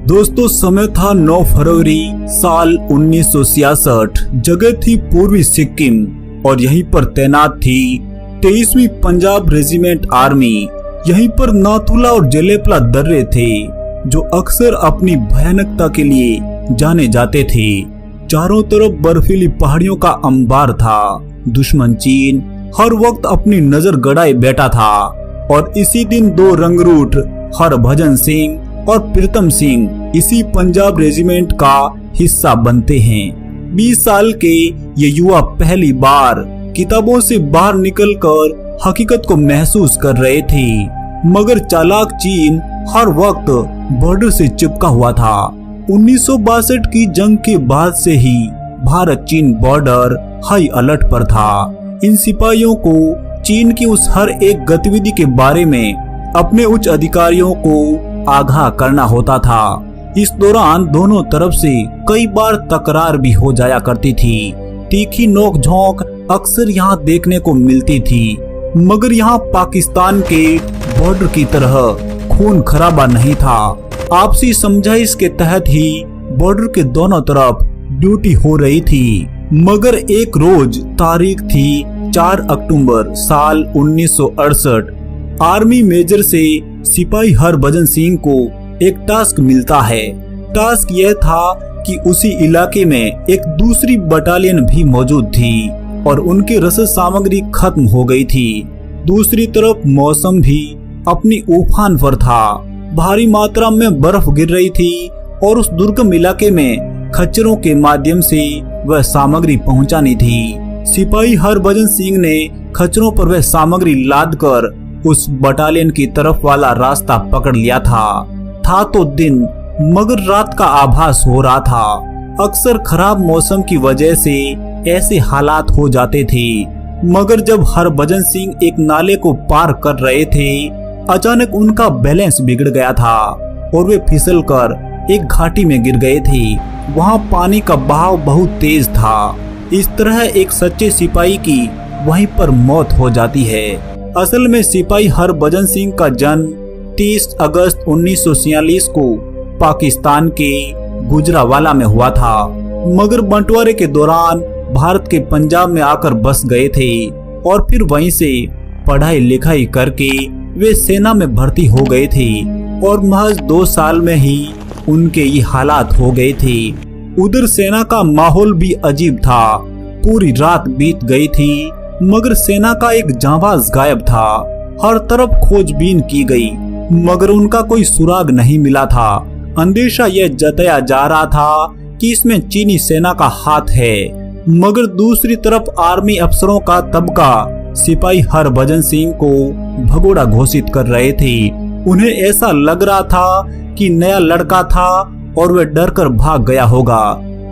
दोस्तों समय था 9 फरवरी साल 1966। जगह थी पूर्वी सिक्किम और यहीं पर तैनात थी 23वीं पंजाब रेजिमेंट आर्मी। यहीं पर नाथुला और जलेपला दर्रे थे जो अक्सर अपनी भयानकता के लिए जाने जाते थे। चारों तरफ बर्फीली पहाड़ियों का अंबार था। दुश्मन चीन हर वक्त अपनी नजर गड़ाए बैठा था और इसी दिन दो रंगरूट हरभजन सिंह और प्रीतम सिंह इसी पंजाब रेजिमेंट का हिस्सा बनते हैं। 20 साल के ये युवा पहली बार किताबों से बाहर निकलकर हकीकत को महसूस कर रहे थे, मगर चालाक चीन हर वक्त बॉर्डर से चिपका हुआ था। 1962 की जंग के बाद से ही भारत चीन बॉर्डर हाई अलर्ट पर था। इन सिपाहियों को चीन की उस हर एक गतिविधि के बारे में अपने उच्च अधिकारियों को आगाह करना होता था। इस दौरान दोनों तरफ से कई बार तकरार भी हो जाया करती थी। तीखी नोक-झोंक अक्सर यहाँ देखने को मिलती थी, मगर यहाँ पाकिस्तान के बॉर्डर की तरह खून खराबा नहीं था। आपसी समझाइश के तहत ही बॉर्डर के दोनों तरफ ड्यूटी हो रही थी। मगर एक रोज तारीख थी 4 अक्टूबर साल 1968। आर्मी मेजर से सिपाही हरभजन सिंह को एक टास्क मिलता है। टास्क यह था कि उसी इलाके में एक दूसरी बटालियन भी मौजूद थी और उनकी रसद सामग्री खत्म हो गई थी। दूसरी तरफ मौसम भी अपनी उफान पर था। भारी मात्रा में बर्फ गिर रही थी और उस दुर्गम इलाके में खच्चरों के माध्यम से वह सामग्री पहुंचानी थी। सिपाही हरभजन सिंह ने खच्चरों पर वह सामग्री लादकर उस बटालियन की तरफ वाला रास्ता पकड़ लिया था तो दिन, मगर रात का आभास हो रहा था। अक्सर खराब मौसम की वजह से ऐसे हालात हो जाते थे। मगर जब हरभजन सिंह एक नाले को पार कर रहे थे, अचानक उनका बैलेंस बिगड़ गया था और वे फिसलकर एक घाटी में गिर गए थे। वहां पानी का बहाव बहुत तेज था। इस तरह एक सच्चे सिपाही की वहीं पर मौत हो जाती है। असल में सिपाही हरभजन सिंह का जन्म 30 अगस्त 1946 को पाकिस्तान के गुजरावाला में हुआ था, मगर बंटवारे के दौरान भारत के पंजाब में आकर बस गए थे और फिर वहीं से पढ़ाई लिखाई करके वे सेना में भर्ती हो गए थे और महज 2 साल में ही उनके ये हालात हो गए थे। उधर सेना का माहौल भी अजीब था। पूरी रात बीत गई थी, मगर सेना का एक जांबाज गायब था। हर तरफ खोजबीन की गई, मगर उनका कोई सुराग नहीं मिला था। अंदेशा यह जताया जा रहा था कि इसमें चीनी सेना का हाथ है, मगर दूसरी तरफ आर्मी अफसरों का तबका सिपाही हरभजन सिंह को भगोड़ा घोषित कर रहे थे। उन्हें ऐसा लग रहा था कि नया लड़का था और वह डरकर भाग गया होगा।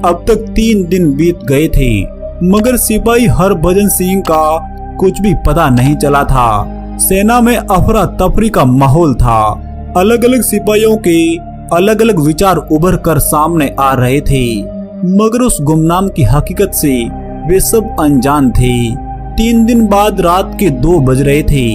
अब तक 3 दिन बीत गए थे, मगर सिपाही हरभजन सिंह का कुछ भी पता नहीं चला था। सेना में अफरा तफरी का माहौल था। अलग अलग सिपाहियों के अलग अलग विचार उभर कर सामने आ रहे थे, मगर उस गुमनाम की हकीकत से वे सब अनजान थे। 3 दिन बाद रात के 2 बज रहे थे।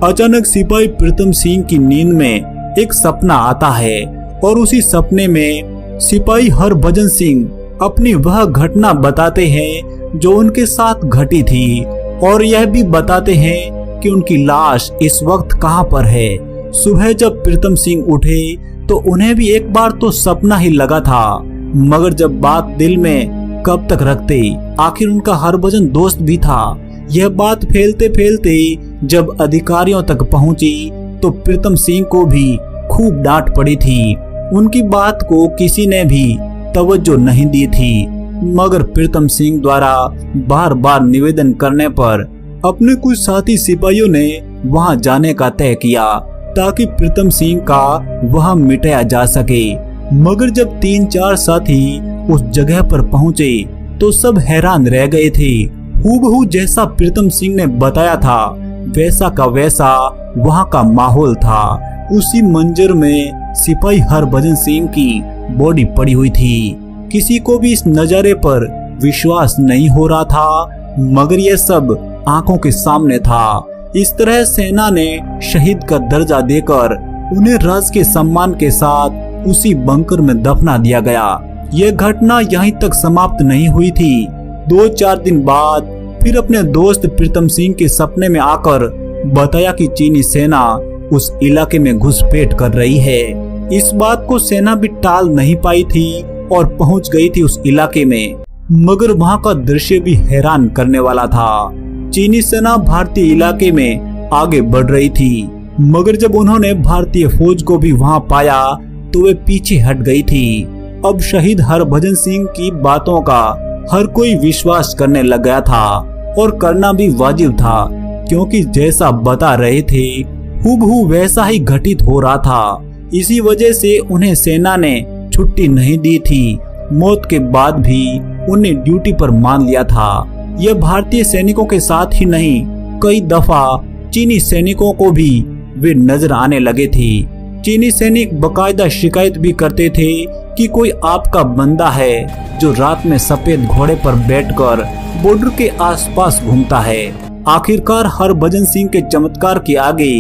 अचानक सिपाही प्रीतम सिंह की नींद में एक सपना आता है और उसी सपने में सिपाही हरभजन सिंह अपनी वह घटना बताते हैं जो उनके साथ घटी थी और यह भी बताते हैं कि उनकी लाश इस वक्त कहां पर है। सुबह जब प्रीतम सिंह उठे तो उन्हें भी एक बार तो सपना ही लगा था, मगर जब बात दिल में कब तक रखते, आखिर उनका हरभजन दोस्त भी था। यह बात फैलते फैलते जब अधिकारियों तक पहुंची तो प्रीतम सिंह को भी खूब डांट पड़ी थी। उनकी बात को किसी ने भी तवज्जो नहीं दी थी, मगर प्रीतम सिंह द्वारा बार बार निवेदन करने पर अपने कुछ साथी सिपाहियों ने वहां जाने का तय किया ताकि प्रीतम सिंह का वहां मिटाया जा सके। मगर जब 3-4 साथी उस जगह पर पहुंचे तो सब हैरान रह गए थे। हूबहू जैसा प्रीतम सिंह ने बताया था वैसा का वैसा वहां का माहौल था। उसी मंजर में सिपाही हरभजन सिंह की बॉडी पड़ी हुई थी। किसी को भी इस नजारे पर विश्वास नहीं हो रहा था, मगर यह सब आंखों के सामने था। इस तरह सेना ने शहीद का दर्जा देकर उन्हें राज के सम्मान के साथ उसी बंकर में दफना दिया गया। यह घटना यहीं तक समाप्त नहीं हुई थी। 2-4 दिन बाद फिर अपने दोस्त प्रीतम सिंह के सपने में आकर बताया कि चीनी सेना उस इलाके में घुसपैठ कर रही है। इस बात को सेना भी टाल नहीं पाई थी और पहुंच गई थी उस इलाके में। मगर वहां का दृश्य भी हैरान करने वाला था। चीनी सेना भारतीय इलाके में आगे बढ़ रही थी, मगर जब उन्होंने भारतीय फौज को भी वहां पाया तो वे पीछे हट गई थी। अब शहीद हरभजन सिंह की बातों का हर कोई विश्वास करने लग गया था और करना भी वाजिब था, क्योंकि जैसा बता रहे थे हूबहू वैसा ही घटित हो रहा था। इसी वजह से उन्हें सेना ने छुट्टी नहीं दी थी। मौत के बाद भी उन्हें ड्यूटी पर मान लिया था। यह भारतीय सैनिकों के साथ ही नहीं, कई दफा चीनी सैनिकों को भी वे नजर आने लगे थे। चीनी सैनिक बकायदा शिकायत भी करते थे कि कोई आपका बंदा है जो रात में सफेद घोड़े पर बैठकर बॉर्डर के आसपास घूमता है। आखिरकार हरभजन सिंह के चमत्कार के आगे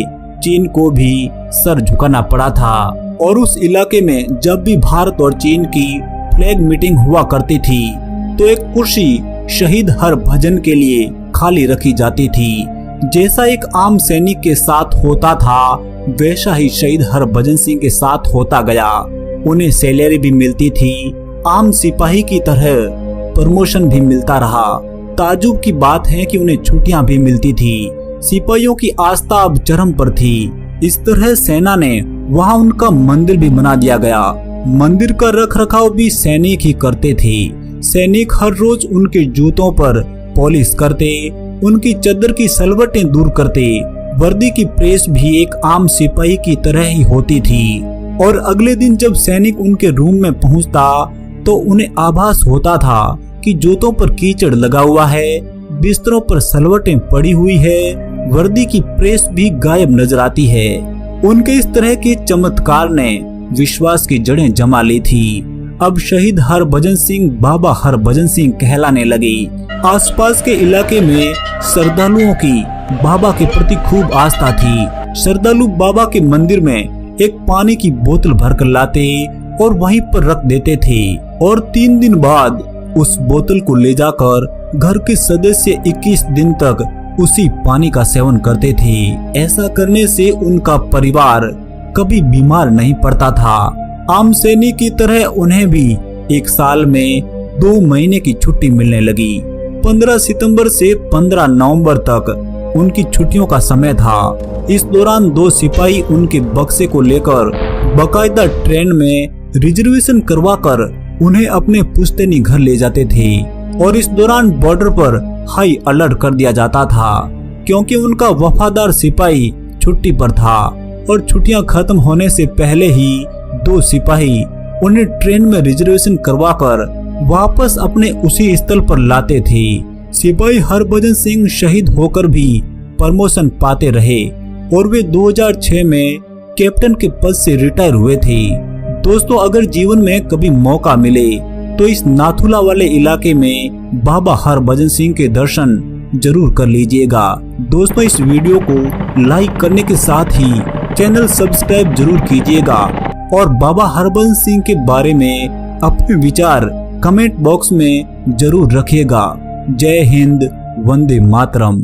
चीन को भी सर झुकाना पड़ा था और उस इलाके में जब भी भारत और चीन की फ्लैग मीटिंग हुआ करती थी तो एक कुर्सी शहीद हरभजन के लिए खाली रखी जाती थी। जैसा एक आम सैनिक के साथ होता था वैसा ही शहीद हरभजन सिंह के साथ होता गया। उन्हें सैलरी भी मिलती थी, आम सिपाही की तरह प्रमोशन भी मिलता रहा। ताजुब की बात है कि उन्हें छुट्टियां भी मिलती थी। सिपाहियों की आस्था अब चरम पर थी। इस तरह सेना ने वहां उनका मंदिर भी बना दिया गया। मंदिर का रखरखाव भी सैनिक ही करते थे। सैनिक हर रोज उनके जूतों पर पॉलिश करते, उनकी चद्दर की सलवटें दूर करते। वर्दी की प्रेस भी एक आम सिपाही की तरह ही होती थी। और अगले दिन जब सैनिक उनके रूम में पहुंचता तो उन्हें आभास होता था कि जूतों पर कीचड़ लगा हुआ है, बिस्तरों पर सलवटें पड़ी हुई है, वर्दी की प्रेस भी गायब नजर आती है। उनके इस तरह के चमत्कार ने विश्वास की जड़ें जमा ली थी। अब शहीद हरभजन सिंह बाबा हरभजन सिंह कहलाने लगे। आसपास के इलाके में श्रद्धालुओं की बाबा के प्रति खूब आस्था थी। श्रद्धालु बाबा के मंदिर में एक पानी की बोतल भरकर लाते और वहीं पर रख देते थे और 3 दिन बाद उस बोतल को ले जाकर घर के सदस्य 21 दिन तक उसी पानी का सेवन करते थे। ऐसा करने से उनका परिवार कभी बीमार नहीं पड़ता था। आम सैनिक की तरह उन्हें भी एक साल में 2 महीने की छुट्टी मिलने लगी। 15 सितंबर से 15 नवंबर तक उनकी छुट्टियों का समय था। इस दौरान 2 सिपाही उनके बक्से को लेकर बकायदा ट्रेन में रिजर्वेशन करवाकर उन्हें अपने पुश्तैनी घर ले जाते थे और इस दौरान बॉर्डर पर हाई अलर्ट कर दिया जाता था, क्योंकि उनका वफादार सिपाही छुट्टी पर था और छुट्टियां खत्म होने से पहले ही 2 सिपाही उन्हें ट्रेन में रिजर्वेशन करवाकर वापस अपने उसी स्थल पर लाते थे। सिपाही हरभजन सिंह शहीद होकर भी प्रमोशन पाते रहे और वे 2006 में कैप्टन के पद से रिटायर हुए थे। दोस्तों, अगर जीवन में कभी मौका मिले तो इस नाथुला वाले इलाके में बाबा हरभजन सिंह के दर्शन जरूर कर लीजिएगा। दोस्तों, इस वीडियो को लाइक करने के साथ ही चैनल सब्सक्राइब जरूर कीजिएगा और बाबा हरभजन सिंह के बारे में अपने विचार कमेंट बॉक्स में जरूर रखिएगा। जय हिंद, वंदे मातरम।